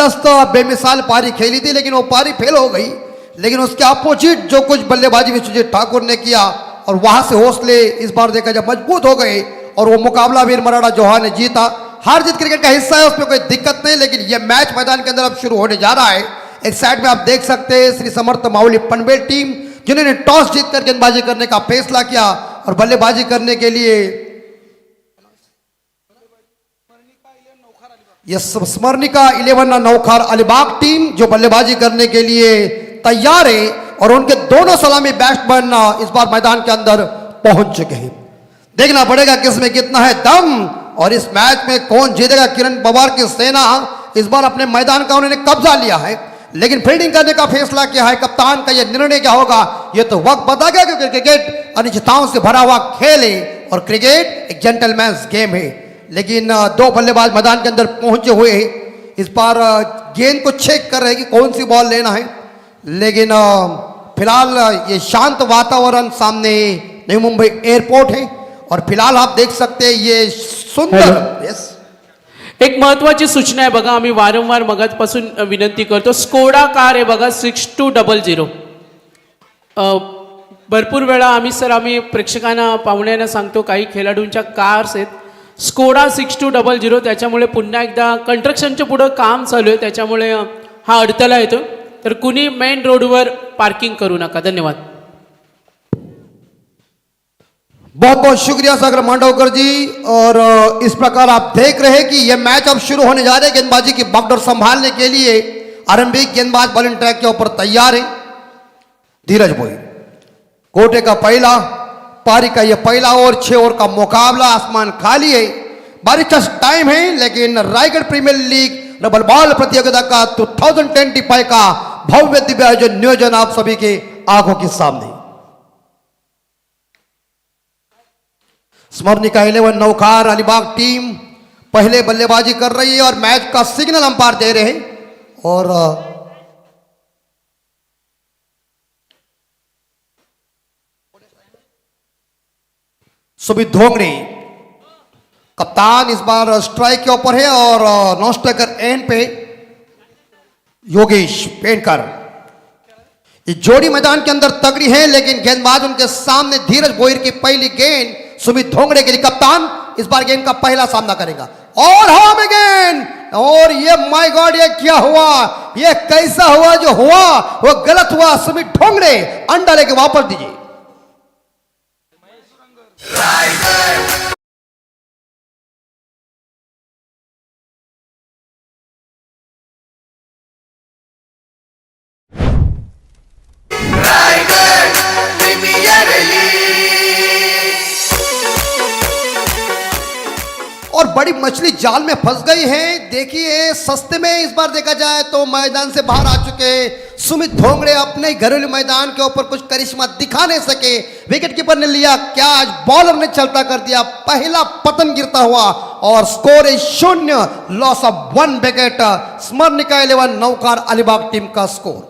जबरदस्त बेमिसाल पारी खेली थी, लेकिन वो पारी फेल हो गई। लेकिन उसके अपोजिट जो कुछ बल्लेबाजी विश्वजीत ठाकुर ने किया और वहां से हौसले इस बार देखा जब मजबूत हो गए और वो मुकाबला वीर मराठा जौहर ने जीता। हार जीत क्रिकेट का हिस्सा है, उसमें कोई दिक्कत नहीं, लेकिन यह मैच मैदान के अंदर अब शुरू होने जा रहा है। एक साइड में आप देख सकते हैं श्री समर्थ माउली पनवेल टीम, जिन्होंने टॉस जीतकर गेंदबाजी करने का फैसला किया और बल्लेबाजी करने के लिए यह स्मरणिका 11 नौखार अलीबाग टीम जो बल्लेबाजी करने के लिए तैयार है और उनके दोनों सलामी बैट्समैन इस बार मैदान के अंदर पहुंच चुके हैं। देखना पड़ेगा किसमें कितना है दम और इस मैच में कौन जीतेगा। किरण पवार की सेना इस बार अपने मैदान का उन्होंने कब्जा लिया है, लेकिन फील्डिंग करने का फैसला किया है। कप्तान का यह निर्णय क्या होगा यह तो वक्त बताएगा, क्योंकि क्रिकेट अनिश्चितताओं से भरा हुआ खेल है और क्रिकेट एक जेंटलमैन्स गेम है। लेकिन दो बल्लेबाज मैदान के अंदर पहुंचे हुए हैं। इस बार गेंद को चेक कर रहे हैं कि कौन सी बॉल लेना है, लेकिन फिलहाल ये शांत वातावरण सामने नई मुंबई एयरपोर्ट है और फिलहाल आप देख सकते हैं ये सुंदर एक महत्वाची सूचना आहे बघा, आम्ही वारंवार मगाचपासून विनंती करतो, स्कोडा कार आहे बघा 6200। भरपूर वेळा आम्ही प्रेक्षकांना पाहुण्यांना सांगतो काही खेळाडूंच्या कार्स आहेत स्कोडा 6200, त्याच्यामुळे पुन्हा एकदा कंस्ट्रक्शनच्या पुढे काम चालू आहे, त्याच्यामुळे हा अडथळा येतो, तर कुणी मेन रोडवर पार्किंग करू नका। धन्यवाद। बहुत बहुत शुक्रिया सागर मांडवकर जी। और इस प्रकार आप देख रहे हैं कि यह मैच अब शुरू होने जा रहे हैं। गेंदबाजी की बागडोर संभालने के लिए आरंभिक गेंदबाज बॉलिंग ट्रैक के ऊपर तैयार है धीरज भोई। कोटे का पहला पारी का यह पहला ओवर 6 ओवर का मुकाबला, आसमान खाली है, बारिश का टाइम है, लेकिन Raigarh premier league double ball प्रतियोगिता का 2025 का भव्य दिव्य आयोजन नियोजन आप सभी के आंखों के सामने। स्मरणिका 11 नौखार अलीबाग टीम पहले बल्लेबाजी कर रही है और मैच का सिग्नल अंपायर दे रहे हैं। और सुमित धोंगड़े कप्तान इस बार स्ट्राइक के ऊपर है और नॉन स्ट्राइकर एंड पे योगेश पेंटर। ये जोड़ी मैदान के अंदर तगड़ी है, लेकिन गेंदबाज उनके सामने धीरज बोयर की पहली गेंद सुमित धोंगड़े के लिए कप्तान इस बार गेंद का पहला सामना करेगा और हवा में गेंद, और ये माय गॉड ये क्या हुआ, ये कैसा हुआ, जो हुआ वो गलत हुआ। सुमित धोंगड़े अंडा लेके वापस दीजिए। और बड़ी मछली जाल में फंस गई है। देखिए सस्ते में इस बार देखा जाए तो मैदान से बाहर आ चुके सुमित धोंगड़े अपने घरेलू मैदान के ऊपर कुछ करिश्मा दिखा नहीं सके। विकेट कीपर ने लिया कैच, बॉलर ने चलता कर दिया, पहला पतन गिरता हुआ और स्कोर है 0, loss of 1 wicket. Smaranika 11 Naukhar Alibag team का स्कोर।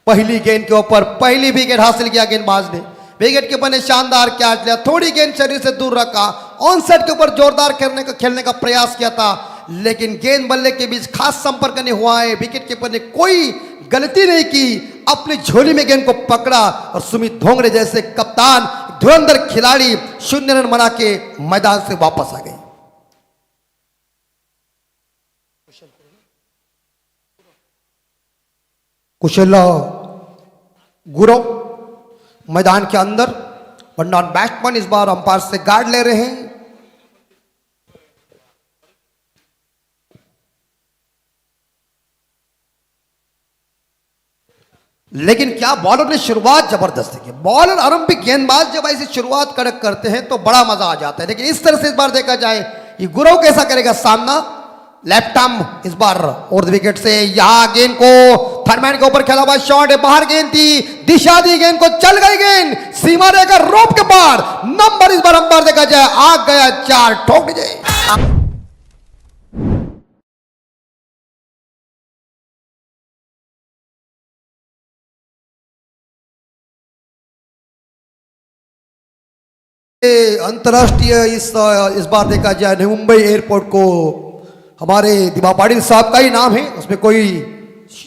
पहली गेंद के ऊपर पहली विकेट हासिल किया गेंदबाज ने, विकेट कीपर ने शानदार कैच लिया, थोड़ी गेंद शरीर से दूर रखा, ऑन सेट के ऊपर जोरदार खेलने का प्रयास किया था, लेकिन गेंद बल्ले के बीच खास संपर्क नहीं हुआ है। विकेट कीपर ने कोई गलती नहीं की, अपनी झोली में गेंद को पकड़ा और सुमित धोंगड़े जैसे कप्तान धुरंधर खिलाड़ी 0 रन बना के मैदान से वापस आ गए। कुशल गुरु मैदान के अंदर वन डाउन बैट्समैन इस बार अंपायर से गार्ड ले रहे हैं। लेकिन क्या बॉलर ने शुरुआत जबरदस्त की। बॉलर आरंभिक गेंदबाज जब ऐसी शुरुआत कड़क करते हैं तो बड़ा मजा आ जाता है, लेकिन इस तरह से इस बार देखा जाए ये गुरु कैसा करेगा सामना। लेफ्ट आर्म इस बार और विकेट से यहां गेंद को थर्डमैन के ऊपर खेला हुआ शॉट है, बाहर गेंद थी, दिशा दी गेंद को, चल गई गेंद सीमा रेखा रोप के पार। नंबर इस बार अंपायर देखा जाए आ गया 4, ठोक दीजिए। अंतरराष्ट्रीय इस बार देखा जाए मुंबई एयरपोर्ट को हमारे दिबा पाटिल साहब का ही नाम है, उसमें कोई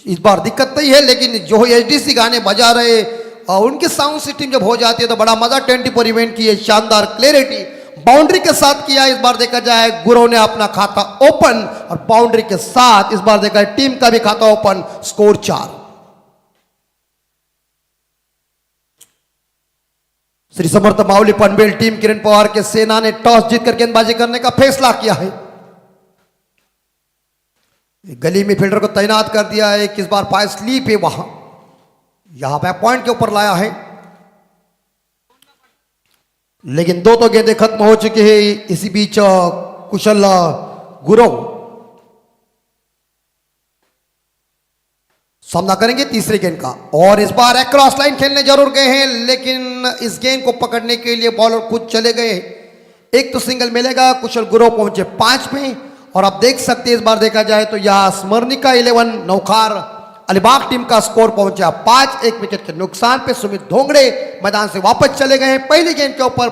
इस बार दिक्कत नहीं है। लेकिन जो एचडीसी गाने बजा रहे और उनकी साउंड सिस्टम जब हो जाती है तो बड़ा मजा 24 इवेंट की है, शानदार क्लैरिटी बाउंड्री के साथ किया। इस बार देखा जाए गुरु ने अपना खाता ओपन और बाउंड्री के साथ इस बार देखा है टीम का भी खाता open, score 4। Shri Samarth Mavli Panvel team किरण पवार के सेना ने टॉस जीतकर गेंदबाजी करने का फैसला किया है। गली में फील्डर को तैनात कर दिया है कि इस बार पाए स्लीप है, वहां यहां पे पॉइंट के ऊपर लाया है। लेकिन दो तो गेंदें खत्म हो चुकी है। इसी बीच कुशल गुरु सामना करेंगे तीसरे गेंद का, और इस बार क्रॉस लाइन खेलने जरूर गए हैं, लेकिन इस गेंद को पकड़ने के लिए बॉलर खुद चले गए। एक तो सिंगल मिलेगा, कुशल गुरु पहुंचे 5 में। और आप देख सकते हैं इस बार देखा जाए तो यह स्मरणिका 11 नौखार अलीबाग टीम का स्कोर पहुंचा 5। 1 विकेट के नुकसान पे सुमित धोंगड़े मैदान से वापस चले गए। पहली गेंद के ऊपर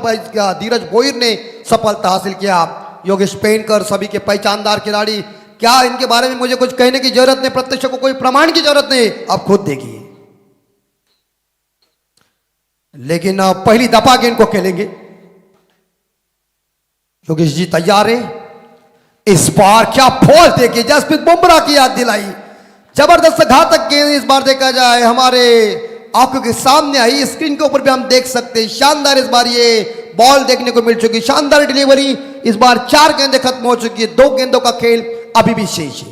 धीरज भोईर ने सफलता हासिल किया। योगेश पेनकर सभी के पहचानदार खिलाड़ी, क्या इनके बारे में मुझे कुछ कहने की जरूरत नहीं, प्रत्यक्ष को कोई प्रमाण की जरूरत नहीं, आप खुद देखिए। लेकिन पहली दफा गेंद को खेलेंगे। योगेश जी तैयार है। इस बार क्या बॉल देखिए, जसप्रीत बुमराह की याद दिलाई, जबरदस्त घातक गेंद इस बार देखा जाए हमारे आंखों के सामने आई। स्क्रीन के ऊपर भी हम देख सकते हैं, शानदार इस बार ये बॉल देखने को मिल चुकी, शानदार डिलीवरी। इस बार 4 गेंदें खत्म हो चुकी है, 2 गेंदों का खेल अभी भी शेष है।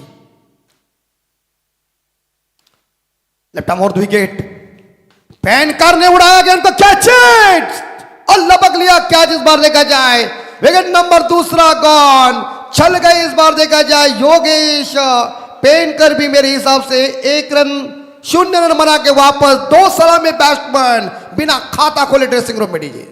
लेफ्ट आर्म और विकेट, पेनकर ने उड़ाया गेंद को, कैच और लपक लिया कैच। इस बार देखा जाए विकेट नंबर 2 गॉन, चल गए इस बार देखा जाए योगेश पेनकर भी मेरे हिसाब से 1 रन 0 रन बना के वापस। 2 सलामी बैट्समैन बिना खाता खोले ड्रेसिंग रूम में दीजिए।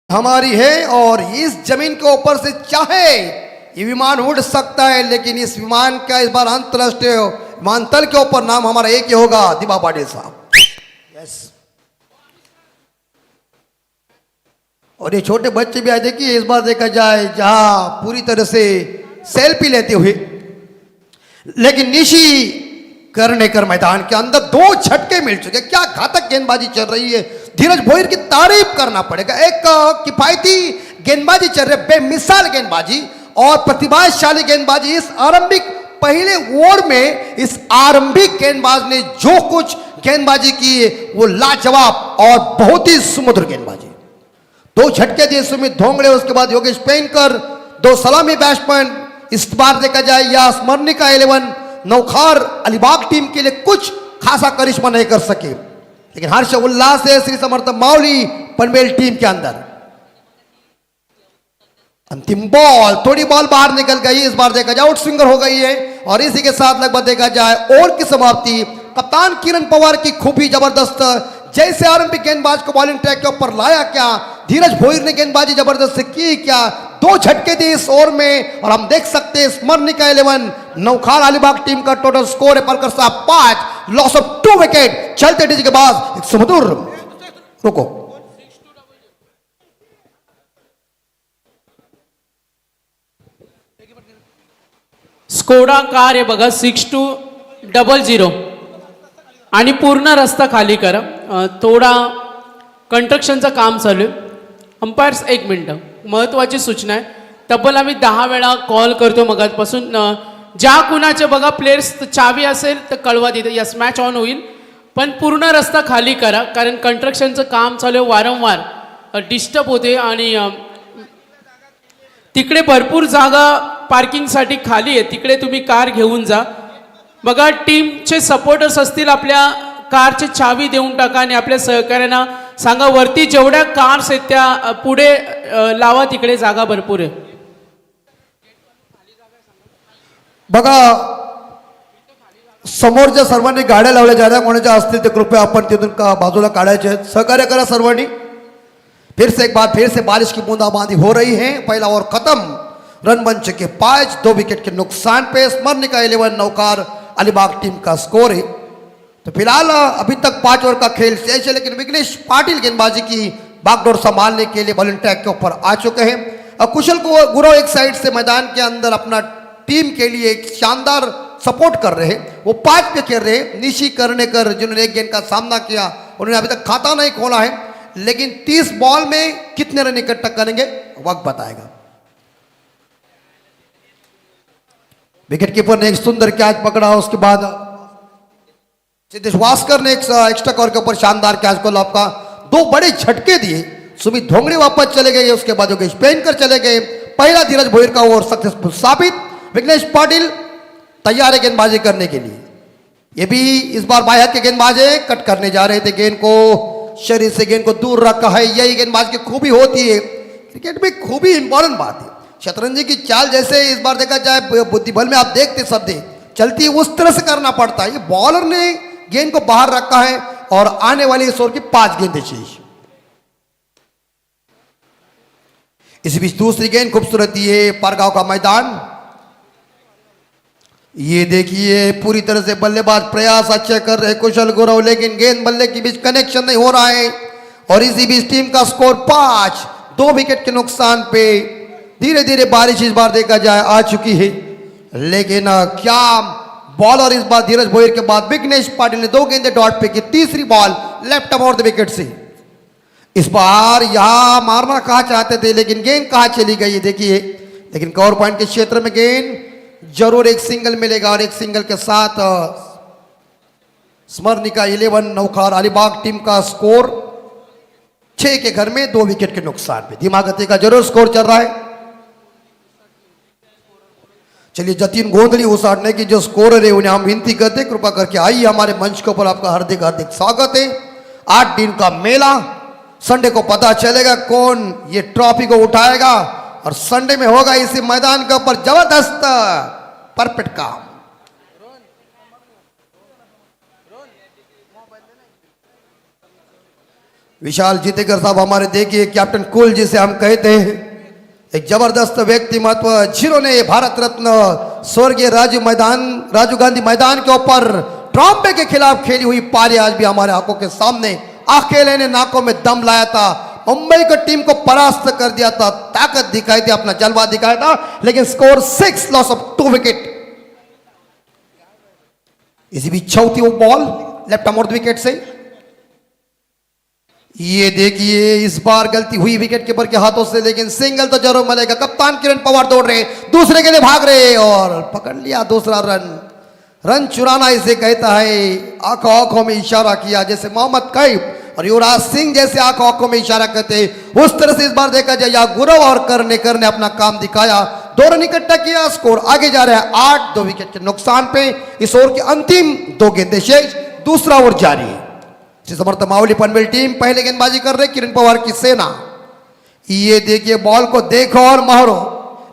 हमारी है और इस जमीन के ऊपर से चाहे ये विमान उड़ सकता है, लेकिन इस विमान का इस बार अंतरराष्ट्रीय विमानतल के ऊपर नाम हमारा एक ही होगा, दिबा पाटिल साहब। यस, और ये छोटे बच्चे भी आए, देखिए इस बार देखा जाए जहां पूरी तरह से सेल्फी लेते हुए, लेकिन निशी करनेकर मैदान के अंदर 2 झटके मिल चुके। क्या घातक गेंदबाजी चल रही है, धीरज भोईर की तारीफ करना पड़ेगा। एक किफायती गेंदबाजी चल रही है, बेमिसाल गेंदबाजी और प्रतिभाशाली गेंदबाजी। इस आरंभिक पहले ओवर में इस आरंभिक गेंदबाज ने जो कुछ गेंदबाजी की वो लाजवाब और बहुत ही सुमधुर गेंदबाजी। 2 झटके दिए सुमित धोंगड़े, उसके बाद योगेश पेनकर, 2 सलामी बैट्समैन। इस बार देखा जाए या स्मरणिका 11 नौखार अलीबाग टीम के लिए कुछ खासा करिश्मा नहीं कर सके, लेकिन हर्ष उल्लास है श्री समर्थ मावली पनवेल टीम के अंदर। अंतिम बॉल, थोड़ी बॉल बाहर निकल गई, इस बार देखा जाए आउट स्विंगर हो गई है। और इसी के साथ लगभग देखा जाए ओवर की समाप्ति। कप्तान किरण पवार की खूबी जबरदस्त, जैसे आरंभिक गेंदबाज को बॉलिंग ट्रैक के ऊपर लाया, क्या धीरज भोईर ने गेंदबाजी जबरदस्त की, क्या 2 झटके दिए इस ओवर में। और हम देख सकते हैं स्मरणिका 11 नौखार अलीबाग टीम का टोटल स्कोर है परकर साहब 5, लॉस ऑफ 2 विकेट। चलते डीजे के बाद एक सुमधुर, रुको स्कोडा कार आहे बघा 6200 आणि पूर्ण रस्ता खाली करा। थोडा कंस्ट्रक्शनचं काम चालू आहे। अंपायर्स 1 मिनिट, महत्त्वाची सूचना आहे, तब्बल आम्ही 10 वेळा कॉल करतो मगापासून। ज्या कुणाचे बघा प्लेयर्स चावी असेल तर कळवा, तिथे यस मॅच ऑन होईल, पण पूर्ण रस्ता खाली करा, कारण कंस्ट्रक्शनचं काम चालू आहे, वारंवार डिस्टर्ब होते। आणि तिकडे भरपूर जागा पार्किंगसाठी खाली आहे, तिकडे तुम्ही कार घेऊन जा। बघा टीमचे सपोर्टर्स असतील, आपल्या कारची चावी देऊन टाका आणि आपल्या सहकार्यांना सांगा वरती जेवढ्या कार्स आहेत त्या पुढे लावा, तिकडे जागा भरपूर आहे। बघा समोरच्या सर्वांनी गाड्या लावल्या ज्या कोणाच्या असतील ते कृपया आपण तिथून बाजूला काढायचे आहेत. सहकार्य करा सर्वांनी. फिर से एक बार फिर से बारिश की बूंदाबांदी हो रही है. पहला ओवर खत्म. रन बन चुके 5, 2 विकेट के नुकसान पे. स्मरणिका 11 नौकार अलीबाग टीम का स्कोर है. तो फिलहाल अभी तक 5 ओवर का खेल शेष है, लेकिन विघ्नेश पाटिल गेंदबाजी की बागडोर संभालने के लिए बॉलिंग ट्रैक के ऊपर आ चुके हैं. कुशल गुरव एक साइड से मैदान के अंदर अपना टीम के लिए एक शानदार सपोर्ट कर रहे हैं. वो 5 पे खेल रहे हैं. निशी कर्णेकर जिन्होंने एक गेंद का सामना किया, उन्होंने अभी तक खाता नहीं खोला है, लेकिन 30 बॉल में कितने रन इकट्ठा करेंगे वक्त बताएगा. विकेट कीपर ने एक सुंदर कैच पकड़ा. उसके बाद सिद्धेश वास्कर ने एक एक्स्ट्रा कवर के ऊपर शानदार कैच को आपका 2 बड़े झटके दिए. सुमित धोंगड़े वापस चले गए. उसके बाद योगेश पेनकर चले गए. पहला धीरज भोईर का ओवर सक्सेसफुल साबित. विघ्नेश पाटिल तैयार है गेंदबाजी करने के लिए. ये भी इस बार बाहर के गेंदबाज कट करने जा रहे थे. गेंद को शरीर से गेंद को दूर रखा है. यही गेंदबाज की खूबी होती है. क्रिकेट में खूबी इंपॉर्टेंट बात है. शतरंजी की चाल जैसे इस बार देखा जाए बुद्धि बल में आप देखते शब्द चलती है, उस तरह से करना पड़ता है. ये बॉलर ने गेंद को बाहर रखा है और आने वाली इस ओवर की 5 गेंदें शेष. इस बीच दूसरी गेंद खूबसूरती है. परगांव का मैदान. ये देखिए पूरी तरह से बल्लेबाज प्रयास अच्छे कर रहे कुशल गुरव, लेकिन गेंद बल्ले के बीच कनेक्शन नहीं हो रहा है. और इसी बीच टीम का स्कोर 5, 2 विकेट के नुकसान पे. धीरे धीरे बारिश इस बार देखा जाए आ चुकी है, लेकिन क्या बॉलर इस बार धीरज भोईर के बाद विघ्नेश पाटिल ने 2 गेंदें डॉट पे की. तीसरी ball left about the wicket से. इस बार यहां मारना कहा चाहते थे, लेकिन गेंद कहां चली गई देखिए. लेकिन कवर पॉइंट के क्षेत्र में गेंद जरूर एक सिंगल मिलेगा. और एक सिंगल के साथ स्मरणिका 11 नौकार अलीबाग टीम का स्कोर 6 के घर में 2 विकेट के नुकसान पे. धीमा गति का जरूर स्कोर चल रहा है. चलिए जतीन गोंधली उसाड़ने की जो स्कोरर है उन्हें हम विनती करते कृपा करके आइए हमारे मंच के ऊपर. आपका हार्दिक हार्दिक स्वागत है. 8 दिन का मेला. संडे को पता चलेगा कौन ये ट्रॉफी को उठाएगा, और संडे में होगा इसी मैदान के ऊपर जबरदस्त परफेक्ट काम. विशाल जीतेकर साहब हमारे देखिए कैप्टन कूल जिसे हम कहते हैं, एक जबरदस्त व्यक्तिमत्व जिन्होंने भारत रत्न स्वर्गीय राजीव गांधी मैदान के ऊपर ट्रॉम्बे के खिलाफ खेली हुई पारी आज भी हमारे आंखों के सामने. अकेले ने नाकों में दम लाया था. मुंबई की टीम को परास्त कर दिया था. ताकत दिखाई थी, अपना जलवा दिखाया था, लेकिन स्कोर 6, लॉस ऑफ 2 विकेट. इसी भी चौथी बॉल लेफ्ट अबाउट विकेट से. ये देखिए इस बार गलती हुई विकेट कीपर के हाथों से, लेकिन सिंगल तो जरूर मिलेगा. कप्तान किरण पवार दौड़ रहे, दूसरे के लिए भाग रहे और पकड़ लिया दूसरा रन. रन चुराना इसे कहता है. आंखों आंखों में इशारा किया जैसे मोहम्मद कैफ और युवराज सिंह जैसे आंखों आंखों में इशारा करते, उस तरह से इस बार देखा जाए या गुरव और करने ने अपना काम दिखाया. 2 रन इकट्ठा किया. स्कोर आगे जा रहा है 8, 2 विकेट के नुकसान पे. इस ओवर की अंतिम 2 गेंदें शेष. दूसरा ओवर जारी है. समर्थ मावली पनवेल टीम पहले गेंदबाजी कर रहे किरण पवार की सेना. ये देखिए बॉल को देखो और मारो,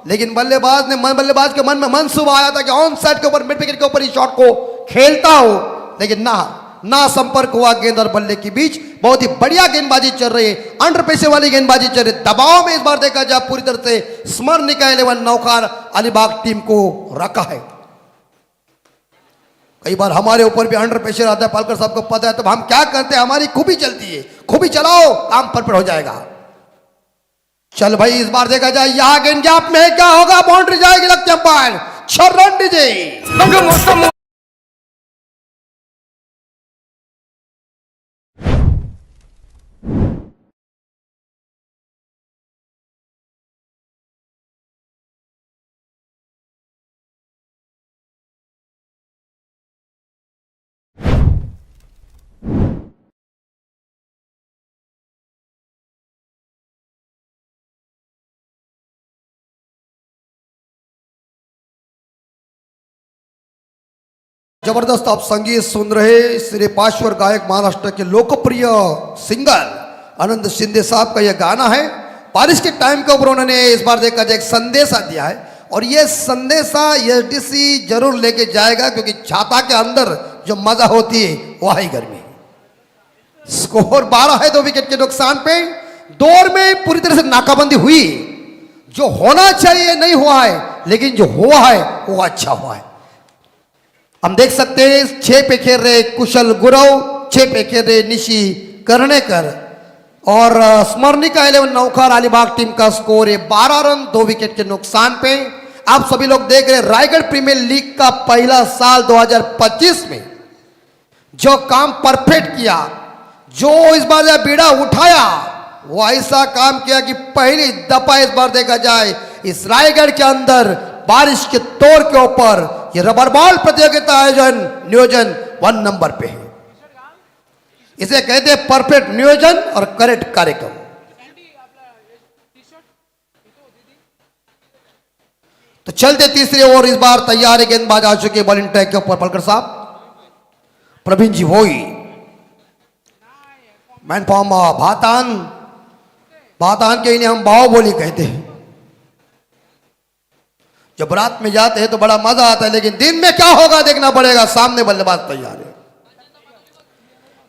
लेकिन बल्लेबाज के मन में मंसूबा आया था कि ऑन साइड के ऊपर मिड विकेट के ऊपर इस शॉट को खेलता हो, लेकिन ना संपर्क हुआ गेंद और बल्ले के बीच. बहुत ही बढ़िया गेंदबाजी चल रही है. अंडर प्रेशर वाली गेंदबाजी चल रही है. दबाव में इस बार देखा जाए पूरी तरह से स्मरणिका 11 नौकार अलीबाग टीम को रखा है. कई बार हमारे ऊपर भी अंडर प्रेशर आता है, पालकर साहब को पता है, तो हम क्या करते हैं, हमारी खूबी चलती है. खूबी चलाओ, काम परफेक्ट हो जाएगा. चल भाई इस बार देखा जाए यहां गेंद गैप में क्या होगा. बाउंड्री जाएगी लगती है अंपायर. 6 रन दीजिए. जबरदस्त आप संगीत सुन रहे श्री पार्श्वर गायक महाराष्ट्र के लोकप्रिय सिंगर आनंद शिंदे साहब का यह गाना है. बारिश के टाइम के ऊपर उन्होंने इस बार देखा जाए एक संदेशा दिया है और ये संदेशा एसडीसी जरूर लेके जाएगा, क्योंकि छाता के अंदर जो मजा होती है वही गर्मी। स्कोर 12 है 2 विकेट के नुकसान पे। दौर में पूरी तरह से नाकाबंदी हुई। जो होना चाहिए नहीं हुआ है, लेकिन जो हुआ है वो अच्छा हुआ है। हम देख सकते हैं 6 पे खेल रहे कुशल गुरव, 6 पे खेल रहे निशी कर्णेकर और स्मरणिका 11 नौखार अलीबाग टीम का स्कोर है 12 रन 2 विकेट के नुकसान पे। आप सभी लोग देख रहे हैं रायगढ़ प्रीमियर लीग का पहला साल 2025 में जो काम परफेक्ट किया, जो इस बार जो बीड़ा उठाया, वो ऐसा काम किया कि पहली दफा इस बार देखा जाए इस रायगढ़ के अंदर बारिश के तौर के ऊपर ये रबर बॉल प्रतियोगिता आयोजन नियोजन 1 नंबर पे है। इसे कहते हैं परफेक्ट नियोजन और करेक्ट कार्यक्रम। तो चलते तीसरे ओवर, इस बार तैयार है गेंदबाज आ चुके बॉलिंग ट्रैक के ऊपर पलकर साहब प्रवीण जी वोई मैन फॉर्म भातान के इन्हें हम बाहुबली कहते हैं। जब रात में जाते हैं तो बड़ा मजा आता है, लेकिन दिन में क्या होगा देखना पड़ेगा। सामने बल्लेबाज तैयार है।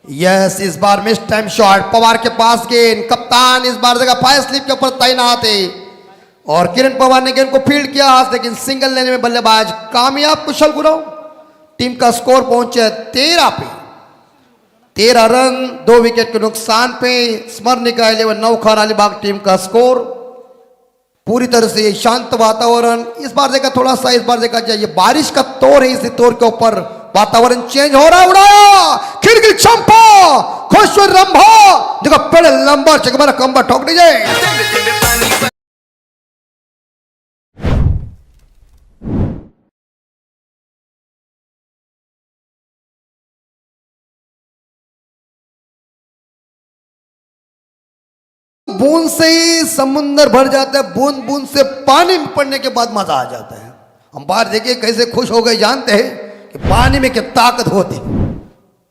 यस, इस बार मिस टाइम शॉट, पवार के पास गेंद, कप्तान इस बार जगह फायर स्लिप के ऊपर तैनात है और किरण पवार ने गेंद को फील्ड किया, लेकिन सिंगल लेने में बल्लेबाज कामयाब कुशल गुरव। टीम का स्कोर पहुंचे 13 पे, 13 रन 2 विकेट के नुकसान पे। स्मरणिका 11 नौखार अलीबाग टीम का स्कोर। पूरी तरह से शांत वातावरण। इस बार देखा थोड़ा सा, इस बार देखा जाए ये बारिश का तौर है, इसी तौर के ऊपर वातावरण चेंज हो रहा है। उड़ाया खिड़की चंपा खुशवर रंभा देखो पेड़ लंबा चकमारा कंबा ठोक दीजिए। बूंद से ही समुंदर भर जाता है, बूंद बूंद से पानी में पड़ने के बाद मजा आ जाता है। हम बाहर देखिए कैसे खुश हो गए, जानते हैं कि पानी में क्या ताकत होती है।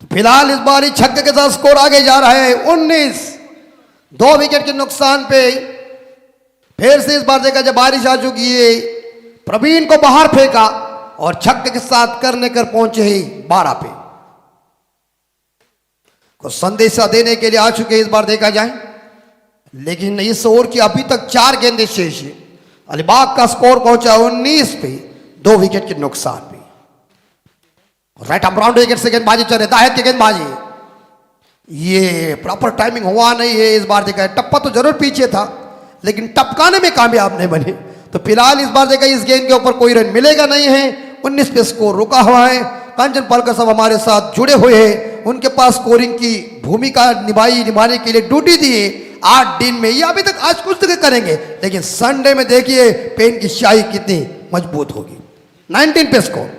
तो फिलहाल इस बार ही छक्के के साथ स्कोर आगे जा रहा है 19, 2 विकेट के नुकसान पे। फिर से इस बार देखा जब बारिश आ चुकी है, प्रवीण को बाहर फेंका और छक्के के साथ करने कर पहुंचे ही 12 पे। को संदेशा देने के लिए आ चुके इस बार देखा जाए, लेकिन इस ओवर की अभी तक 4 गेंदें शेष है। अलीबाग का स्कोर पहुंचा 19 पे, 2 विकेट के नुकसान पे। राइट आर्म राउंड विकेट से गेंदबाजी चल रही है, गेंदबाजी ये प्रॉपर टाइमिंग हुआ नहीं है। इस बार देखा टप्पा तो जरूर पीछे था, लेकिन टपकाने में कामयाब नहीं बने। तो फिलहाल इस बार देखा इस गेंद के ऊपर कोई रन मिलेगा नहीं है। 19 पे स्कोर रुका हुआ है। कांचन पालकर साहब हमारे साथ जुड़े हुए हैं, उनके पास स्कोरिंग की भूमिका निभाने के लिए ड्यूटी दी है 8 दिन में। ये अभी तक आज कुछ तक करेंगे, लेकिन संडे में देखिए पेन की शाही कितनी मजबूत होगी। 19 पे स्कोर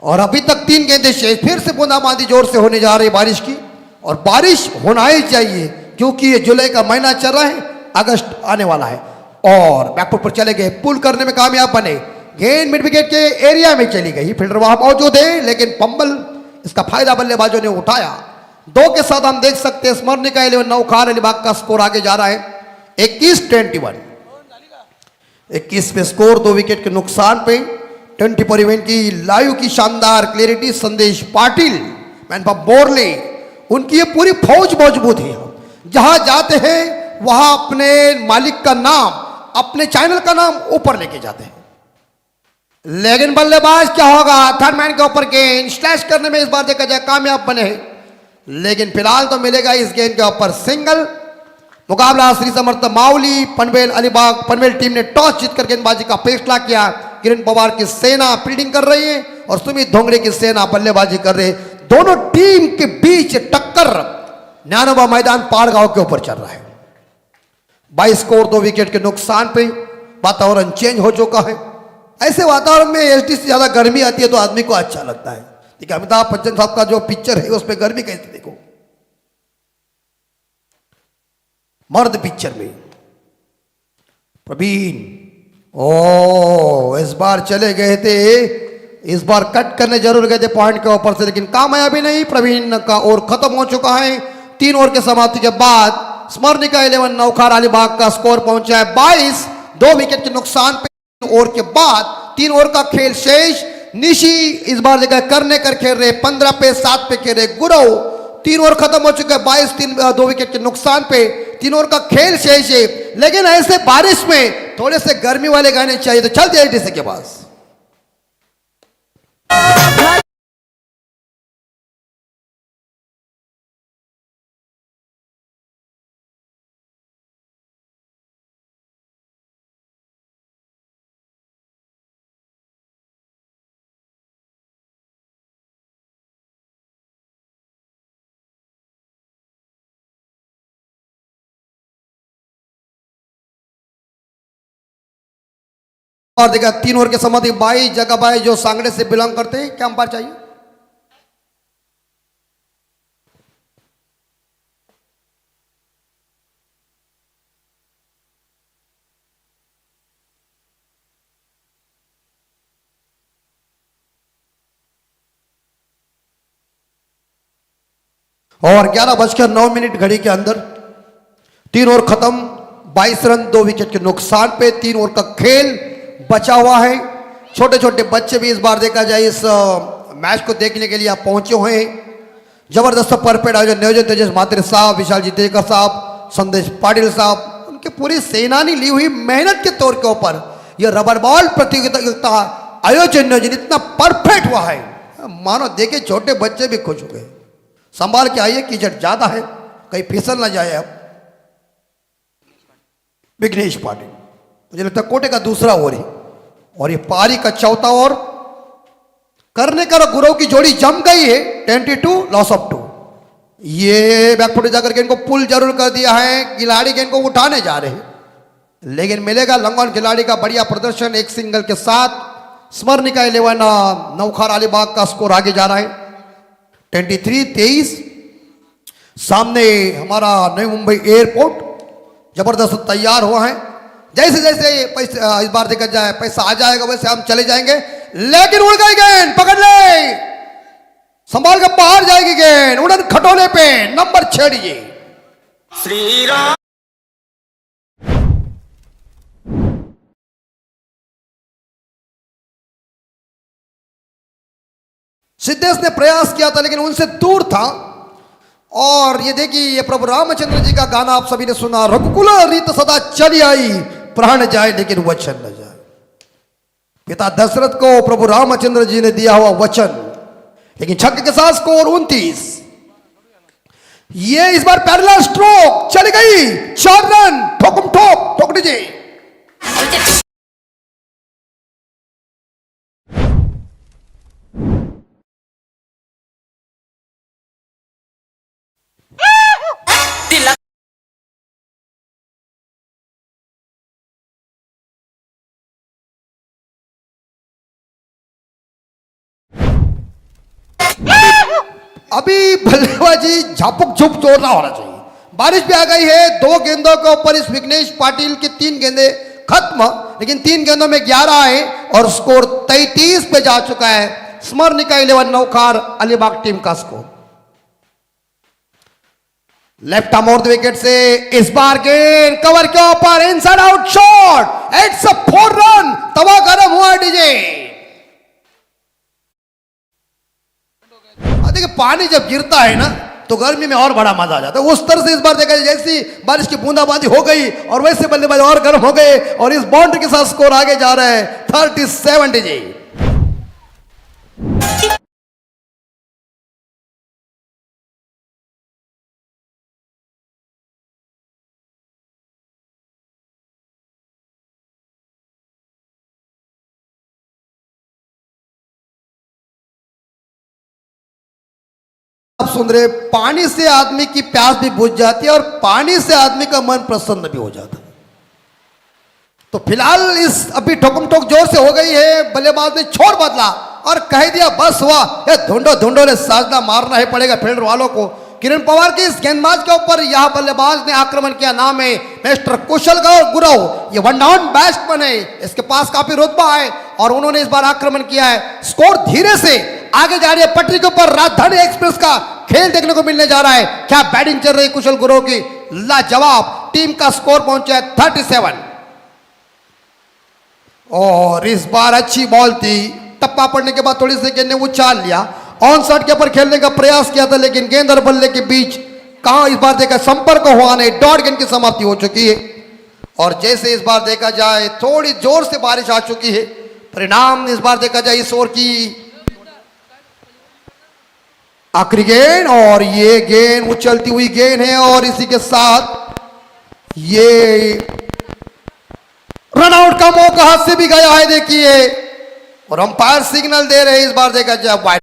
और अभी तक 3 गेंदें शेष। फिर से बूंदाबांदी जोर से होने जा रही है बारिश की, और बारिश होना ही चाहिए क्योंकि ये जुलाई का महीना चल रहा है, अगस्त आने वाला है। और बैकफुट पर चले गए, पुल करने में कामयाब बने। गेंद मिड विकेट के एरिया में चली गई, फील्डर वहां मौजूद है, लेकिन पंबल इसका फायदा बल्लेबाजों ने उठाया। 2 के साथ हम देख सकते हैं स्मरणिका 11 नौखार अलीबाग का स्कोर आगे जा रहा है 21-21। 21 पे स्कोर, 2 विकेट के नुकसान पे। 20 पर इवेंट की लाइव की शानदार क्लियरिटी संदेश पाटिल मैन फॉर्म बोरले, उनकी ये पूरी फौज मौजूद है। जहां जाते हैं वहां अपने मालिक का नाम, अपने चैनल का नाम ऊपर लेके जाते हैं। लेकिन बल्लेबाज क्या होगा, थर्ड मैन के ऊपर गेंद स्लैश करने में इस बार देखा जाए कामयाब बने हैं, लेकिन फिलहाल तो मिलेगा इस गेंद के ऊपर सिंगल। मुकाबला श्री समर्थ माउली पनवेल अलीबाग। पनवेल टीम ने टॉस जीतकर गेंदबाजी का फैसला किया। किरण पवार की सेना फील्डिंग कर रही है और सुमित धोंगड़े की सेना बल्लेबाजी कर रहे हैं। दोनों टीम के बीच टक्कर न्यानोबा मैदान पाड़गांव के ऊपर चल रहा है। 22 स्कोर, 2 विकेट के नुकसान पे। वातावरण चेंज हो चुका है। ऐसे वातावरण में एसडी से ज्यादा गर्मी आती है तो आदमी को अच्छा लगता है। देखिए अमिताभ बच्चन साहब का जो पिक्चर है उसमें गर्मी कैसे देखो, मर्द पिक्चर में प्रवीण इस बार चले गए थे, इस बार कट करने जरूर गए थे पॉइंट के ऊपर से, लेकिन कामयाबी नहीं। प्रवीण का ओवर खत्म हो चुका है। 3 ओवर के समाप्ति के बाद स्मरणिका 11 नौखार अलीबाग का स्कोर पहुंचा है 22, 2 विकेट के नुकसान पे 3 ओवर के बाद 3 ओवर का खेल शेष। निशी इस बार जगह करने कर खेल रहे 15 पे 7 पे खेल रहे गुरव। 3 ओवर खत्म हो चुके हैं 2 विकेट के नुकसान पे 3 ओवर का खेल शेष है। लेकिन ऐसे बारिश में थोड़े से गर्मी वाले गाने चाहिए, तो चलते हैं डीसी के पास। और देखा 3 ओवर के समाधि 22 जगह भाई जो सांगड़े से बिलोंग करते हैं, क्या अंपायर चाहिए? और 11:09 घड़ी के अंदर 3 ओवर खत्म, 22 रन 2 विकेट के नुकसान पे 3 ओवर का खेल बचा हुआ है। छोटे छोटे बच्चे भी इस बार देखा जाए इस मैच को देखने के लिए आप पहुंचे हुए हैं। जबरदस्त परफेक्ट आयोजन नियोजन तेजस मात्रे साहब, विशाल जी तेजकर साहब, संदेश पाटिल साहब, उनकी पूरी सेना ने ली हुई मेहनत के तौर के ऊपर यह रबर बॉल प्रतियोगिता आयोजन नियोजन इतना परफेक्ट हुआ है, मानो देखे छोटे बच्चे भी खुश हो गए। संभाल के आइए, कीचड़ ज्यादा है, कहीं फिसल ना जाए। अब विघ्नेश पाटिल, मुझे लगता है कोटे का दूसरा ओवर है और ये पारी का चौथा ओवर करने का गुरु की जोड़ी जम गई है। 22 लॉस ऑफ 2। ये बैकफुट जाकर के इनको पुल जरूर कर दिया है, खिलाड़ी के इनको उठाने जा रहे हैं, लेकिन मिलेगा लंगोन खिलाड़ी का बढ़िया प्रदर्शन एक सिंगल के साथ। स्मरणिका 11 नौखार अलीबाग का स्कोर आगे जा रहा है 23-23। सामने हमारा नई मुंबई एयरपोर्ट जबरदस्त तैयार हुआ है। जैसे जैसे पैसा इस बार देखा जाए पैसा आ जाएगा वैसे हम चले जाएंगे, लेकिन उड़ गई गेंद, पकड़ ले, संभाल कर बाहर जाएगी गेंद, उड़न खटोले पे नंबर 6 श्री राम। सिद्धेश ने प्रयास किया था लेकिन उनसे दूर था। और ये देखिए ये प्रभु रामचंद्र जी का गाना आप सभी ने सुना, रघुकुल रीत सदा चली आई, प्राण जाए लेकिन वचन न जाए। पिता दशरथ को प्रभु रामचंद्र जी ने दिया हुआ वचन, लेकिन छक्के के साथ स्कोर 29। ये इस बार पैरेलल स्ट्रोक चली गई, 4 रन, ठोकुम ठोक ठोक दीजिए। अभी बल्लेबाजी झापक झुप जोरना होना चाहिए। बारिश भी आ गई है, 2 गेंदों के ऊपर इस विघ्नेश पाटिल की 3 गेंदें खत्म, लेकिन 3 गेंदों में 11 है और स्कोर 33 पे जा चुका है। स्मरणिका 11 नौखार अलीबाग टीम का स्कोर। Left arm off the wicket से इस बार गेंद कवर के ऊपर inside out shot, it's a 4 run. तवा गर्म हुआ डीजे। देखिए पानी जब गिरता है ना तो गर्मी में और बड़ा मजा आ जाता है। उस तरह से इस बार देखा जैसी बारिश की बूंदाबांदी हो गई और वैसे बल्लेबाज और गर्म हो गए और इस बाउंड्री के साथ स्कोर आगे जा रहा है 37 डीजे। आप सुन रहे, पानी से आदमी की प्यास भी बुझ जाती है और पानी से आदमी का मन प्रसन्न भी हो जाता है। तो फिलहाल इस अभी ठोकम ठोक जोर से हो गई है, बल्लेबाज ने छोर बदला और कह दिया बस हुआ, ये धुंडो धुंडो ने साजना मारना ही पड़ेगा फील्डर वालों को। किरण पवार के इस गेंदबाज के ऊपर यह बल्लेबाज ने आक्रमण किया, नाम है मिस्टर कुशल गुरव। ये 1 डाउन बैट्समैन है, इसके पास काफी रुतबा है और उन्होंने इस बार आक्रमण किया है। स्कोर धीरे से आगे जा रही है, पटरी के ऊपर राजधानी एक्सप्रेस का खेल देखने को मिलने जा रहा है। क्या बैटिंग चल रही है कुशल गुरव की, लाजवाब। टीम का स्कोर पहुंचा है 37। और इस बार अच्छी बॉल थी, टप्पा पड़ने के बाद थोड़ी सी गेंद ने उछाल लिया, ऑन शॉट के ऊपर खेलने का प्रयास किया था, लेकिन गेंद और बल्ले के बीच कहां इस बार देखा संपर्क हुआ नहीं, डॉट गेंद की समाप्ति हो चुकी है। और जैसे इस बार देखा जाए थोड़ी जोर से बारिश आ चुकी है, परिणाम इस बार देखा जाए इस ओवर की आखिरी गेंद, और ये गेंद उछलती हुई गेंद है और इसी के साथ ये रनआउट का मौका हाथ से भी गया है देखिए, और अंपायर सिग्नल दे रहे हैं इस बार देखा जाए वाइड।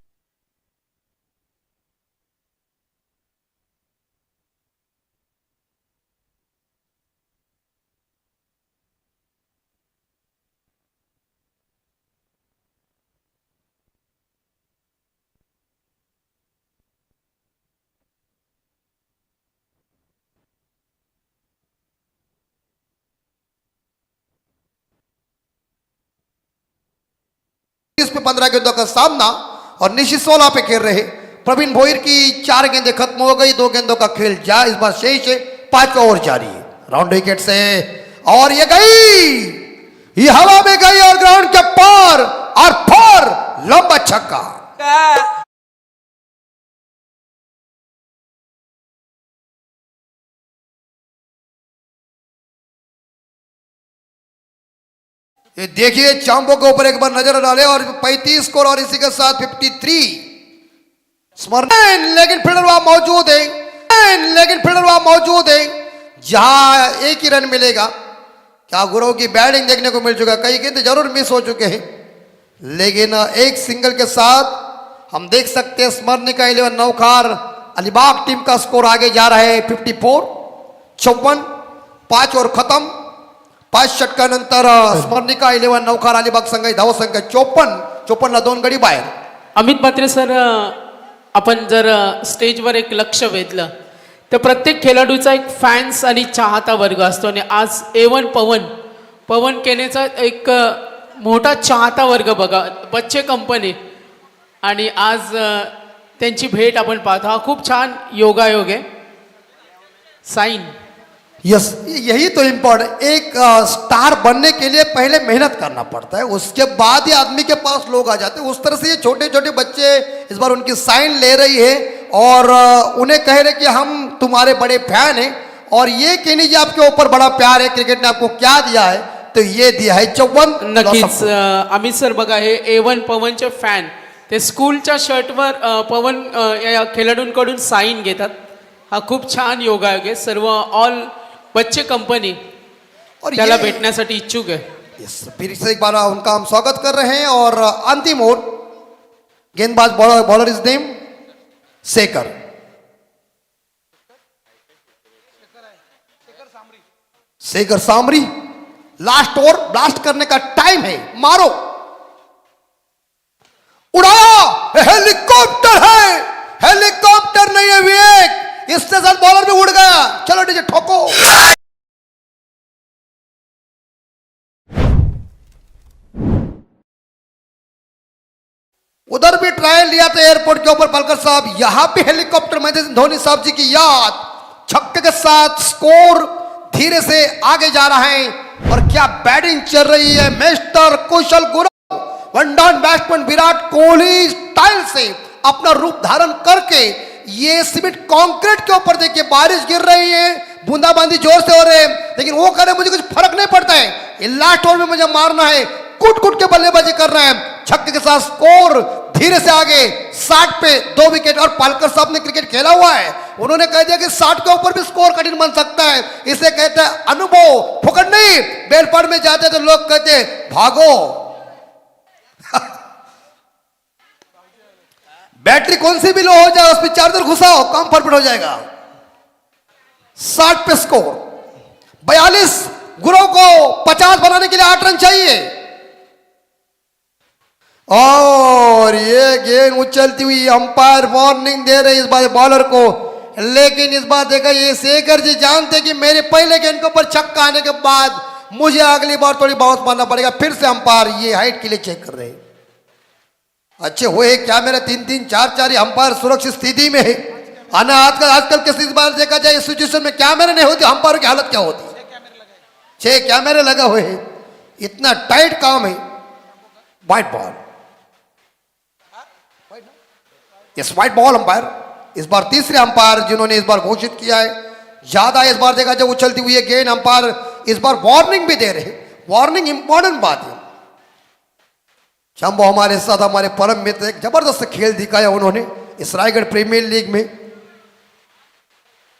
इस पे 15 गेंदों का सामना और निशित 16 पे खेल रहे प्रवीण भोईर की 4 गेंदें खत्म हो गई, 2 गेंदों का खेल जा इस बार शेष है, 5 ओवर जारी है राउंड विकेट से, और ये गई, ये हवा में गई और ग्राउंड के पार और फोर, लंबा छक्का। ये देखिए चांबो के ऊपर एक बार नजर डाले और 35 स्कोर और इसी के साथ 53 स्मरण, लेकिन फील्डर वहां मौजूद है, लेकिन फील्डर वहां मौजूद है, जहां एक ही रन मिलेगा। क्या गुरु की बैटिंग देखने को मिल चुका, कई गेंद जरूर मिस हो चुके हैं, लेकिन एक सिंगल के साथ हम देख सकते हैं स्मरणिका 11 नौखार अलीबाग टीम का स्कोर आगे जा रहा है 54, 54, 5 ओव्हर खत्म, 5 षटकानंतर स्मरणिका 11 नौखार अलिबाग संघ धाव संख्या 54 ला 2 गडी बाहेर। अमित म्हात्रे सर, आपण जर स्टेजवर एक लक्ष वेधलं तर प्रत्येक खेळाडूचा एक फॅन्स आणि चाहता वर्ग असतो, आणि आज A1 पवन केनेचा एक मोठा चाहता वर्ग बघा, बच्चे कंपनी, आणि आज त्यांची भेट आपण पाहतो, हा खूप छान योगायोग आहे। साइन यस, यही तो इम्पोर्टेंट, एक स्टार बनने के लिए पहले मेहनत करना पड़ता है, उसके बाद ही आदमी के पास लोग आ जाते हैं। उस तरह से ये छोटे छोटे बच्चे इस बार उनकी साइन ले रही है और उन्हें कह रहे कि हम तुम्हारे बड़े फैन हैं, और ये कह लीजिए आपके ऊपर बड़ा प्यार है, क्रिकेट ने आपको क्या दिया है, तो ये दिया है 54। नक्कीच अमित सर बघा, हे A1 पवनचे फॅन ते स्कूलच्या शर्टवर पवन या खेळाडूंकडून साइन घेतात, हा खूप छान योगायोग आहे। सर्व ऑल बच्चे कंपनी और त्याला भेटण्यासाठी इच्छुक है। यस, फिर से एक बार उनका हम स्वागत कर रहे हैं, और अंतिम ओवर गेंदबाज bowler is name Shekhar, Shekhar Samri, last over blast करने का टाइम है, मारो, उड़ाया, हेलीकॉप्टर है, हेलीकॉप्टर नहीं है विवेक, इसके साथ बॉलर भी उड़ गया, चलो डीजे ठोको। उधर भी ट्रायल लिया था एयरपोर्ट के ऊपर पलकर साहब, यहां भी हेलीकॉप्टर महेंद्र सिंह धोनी साहब जी की याद, छक्के के साथ स्कोर धीरे से आगे जा रहा है, और क्या बैटिंग चल रही है मिस्टर कुशल गुरु, one down batsman Virat Kohli style से अपना रूप धारण करके, ये सीमेंट कंक्रीट के ऊपर देखिए बारिश गिर रही है, बूंदाबांदी जोर से हो रहे हैं, लेकिन वो करे मुझे कुछ फर्क नहीं पड़ता है, ये लास्ट ओवर में मुझे मारना है, कुट कुट के बल्लेबाजी कर रहे हैं, छक्के के साथ स्कोर धीरे से आगे 60 पे 2 विकेट। और पालकर साहब ने क्रिकेट खेला हुआ है, उन्होंने कह दिया कि 60 के ऊपर भी स्कोर कठिन बन सकता है, इसे कहते हैं अनुभव, फुकट नहीं। बेलपाड़ में जाते तो लोग कहते हैं भागो बैटरी कौन सी भी लो हो जाए उसमें चार्जर घुसाओ, काम फटफट हो जाएगा। 60 पे स्कोर, 42, गुरु को 50 बनाने के लिए 8 रन चाहिए, और ये गेंद उछलती हुई अंपायर वार्निंग दे रहे इस बार बॉलर को, लेकिन इस बार देखा ये शेखर जी जानते कि मेरे पहले गेंद के ऊपर छक्का आने के बाद मुझे अगली बार थोड़ी बाउंस मारना पड़ेगा, फिर से अंपायर ये हाइट के लिए चेक कर रहे हैं। अच्छे हुए क्या मेरा 3-3, 4-4 अंपायर सुरक्षित स्थिति में है, आना आजकल के इस बार देखा जाए इस सिचुएशन में कैमरे नहीं होती, अंपायर की हालत क्या होती, 6 कैमरे लगे हुए हैं, इतना टाइट काम है। White ball, yes white ball umpire. इस बार तीसरे अंपायर जिन्होंने इस बार घोषित किया है। ज्यादा इस बार देखा जब उछलती हुई है गेंद, अंपायर इस बार वार्निंग भी दे रहे। वार्निंग इंपॉर्टेंट बात है। शंभू हमारे साथ, हमारे परम मित्र, एक जबरदस्त खेल दिखाया उन्होंने इस रायगढ़ प्रीमियर लीग में।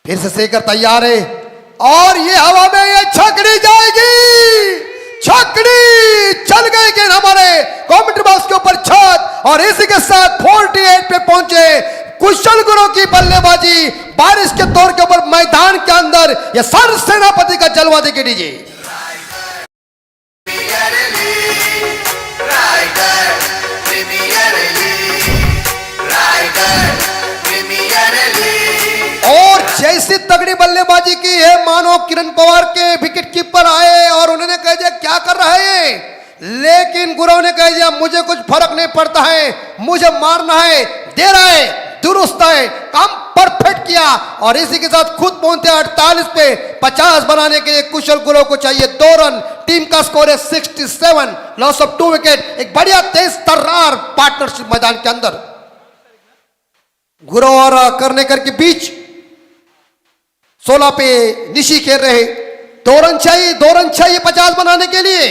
फिर से शेखर तैयार है और ये हवा में ये छकड़ी जाएगी, छकड़ी चल गई गेंद हमारे कमेंट्री बॉक्स के ऊपर छत। और इसी के साथ 48 पे पहुंचे कुशल गुरु की बल्लेबाजी। बारिश के तौर के ऊपर मैदान के अंदर ये सर सेनापति का जलवा देखे दीजिए। और जैसी तगड़ी बल्लेबाजी की है, मानो किरण पवार के विकेट कीपर आए और उन्होंने कह दिया क्या कर रहा है, लेकिन गुरु ने कह दिया मुझे कुछ फर्क नहीं पड़ता है, मुझे मारना है, दे रहा है, दुरुस्त है, काम परफेक्ट किया। और इसी के साथ खुद पहुंचते 48 पे 50 बनाने के लिए कुशल गुरु को चाहिए 2 रन। टीम का स्कोर है 67, लॉस ऑफ 2 विकेट। एक बढ़िया तेज तर्रार पार्टनरशिप मैदान के अंदर। गुरु और करनेकर के बीच 16 पे निशी खेल रहे। 2 रन चाहिए, 2 रन चाहिए 50 बनाने के लिए।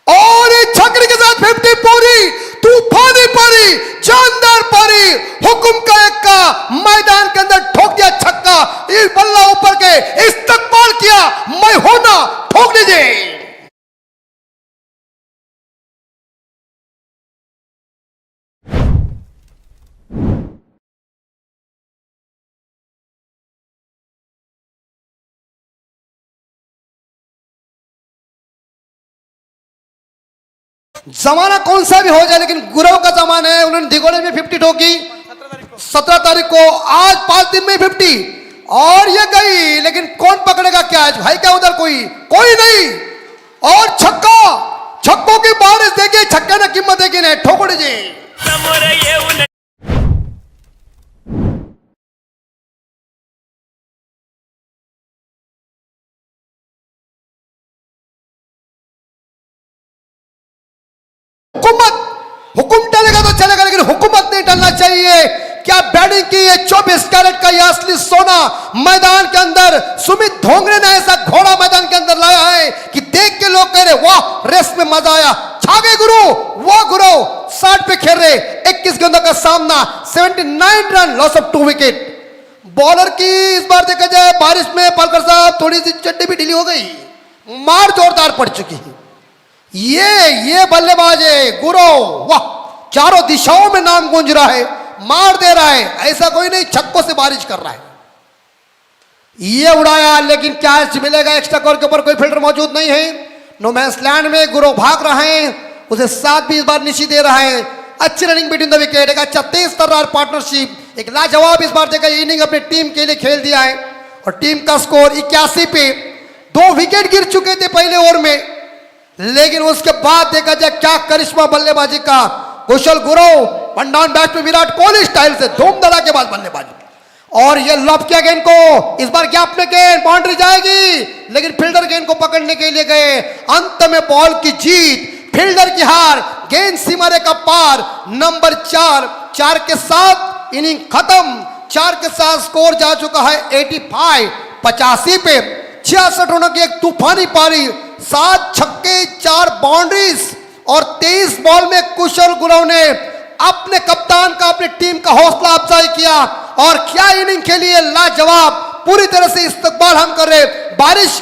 और एक छक्के के साथ 50 पूरी, तूफानी पारी, जानदार पारी, हुकुम का एक्का मैदान के अंदर ठोक दिया छक्का। इस बल्ला ऊपर के इस्तकबाल किया, मैं होना ठोक दीजिए। जमाना कौन सा भी हो जाए, लेकिन गुरु का जमाना है। उन्होंने दिगोड़े में 50 ठोकी 17 तारीख को, आज 5 दिन में 50 और ये गई। लेकिन कौन पकड़ेगा कैच भाई? क्या उधर कोई नहीं। और छक्का, छक्कों की बारिश देखिए, छक्के ने कीमत देखी नहीं, ठोक दीजिए। हुकुम टलेगा तो चलेगा, लेकिन हुकूमत नहीं टलना चाहिए। क्या बैटिंग की है 24 कैरेट का यह असली सोना मैदान के अंदर। सुमित धोंगरे ने ऐसा घोड़ा मैदान के अंदर लाया है कि देख के लोग कह रहे वाह, रेस में मजा आया। छागे गुरु, वाह गुरु, 60 पे खेल रहे। 21 गेंदों का सामना, 79 run, loss of 2 wicket. Bowler की इस बार देखा जाए बारिश में पालकर साहब थोड़ी सी चड्डी भी ढीली हो गई, मार जोरदार पड़ चुकी है। ये बल्लेबाज है गुरु, वाह, चारों दिशाओं में नाम गूंज रहा है, मार दे रहा है। ऐसा कोई नहीं, छक्कों से बारिश कर रहा है। ये उड़ाया, लेकिन कैच मिलेगा। एक्स्ट्रा कवर के ऊपर कोई फील्डर मौजूद नहीं है। नो मैंस लैंड में गुरु भाग रहे हैं, उसे साथ भी इस बार निशी दे रहा है। अच्छी रनिंग बिटवीन द विकेट, एक अच्छा तेज तर्रार पार्टनरशिप, एक लाजवाब इस बार देखा इनिंग अपनी टीम के लिए खेल दिया है। और टीम का स्कोर 81 पे। 2 विकेट गिर चुके थे पहले ओवर में, लेकिन उसके बाद देखा जाए क्या करिश्मा बल्लेबाजी का। कुशल गुरु वन डाउन बैट में विराट कोहली स्टाइल से धूम धड़ाके के बाद बल्लेबाजी। और ये लॉब किया गेंद को, इस बार गैप में गेंद, बाउंड्री जाएगी, लेकिन फील्डर गेंद को पकड़ने के लिए गए। अंत में बॉल की जीत, फील्डर की हार, गेंद सीमा रेखा पार। नंबर 4 के साथ इनिंग खत्म। 4 के साथ स्कोर जा चुका है 85 पे। 66 रनों की एक तूफानी पारी, 7 छक्के 4 बाउंड्रीज और 23 बॉल में कुशल गुरु ने अपने कप्तान का, अपनी टीम का हौसला अफजाई किया। और क्या इनिंग खेली है, लाजवाब। पूरी तरह से इस्तकबाल हम कर रहे। बारिश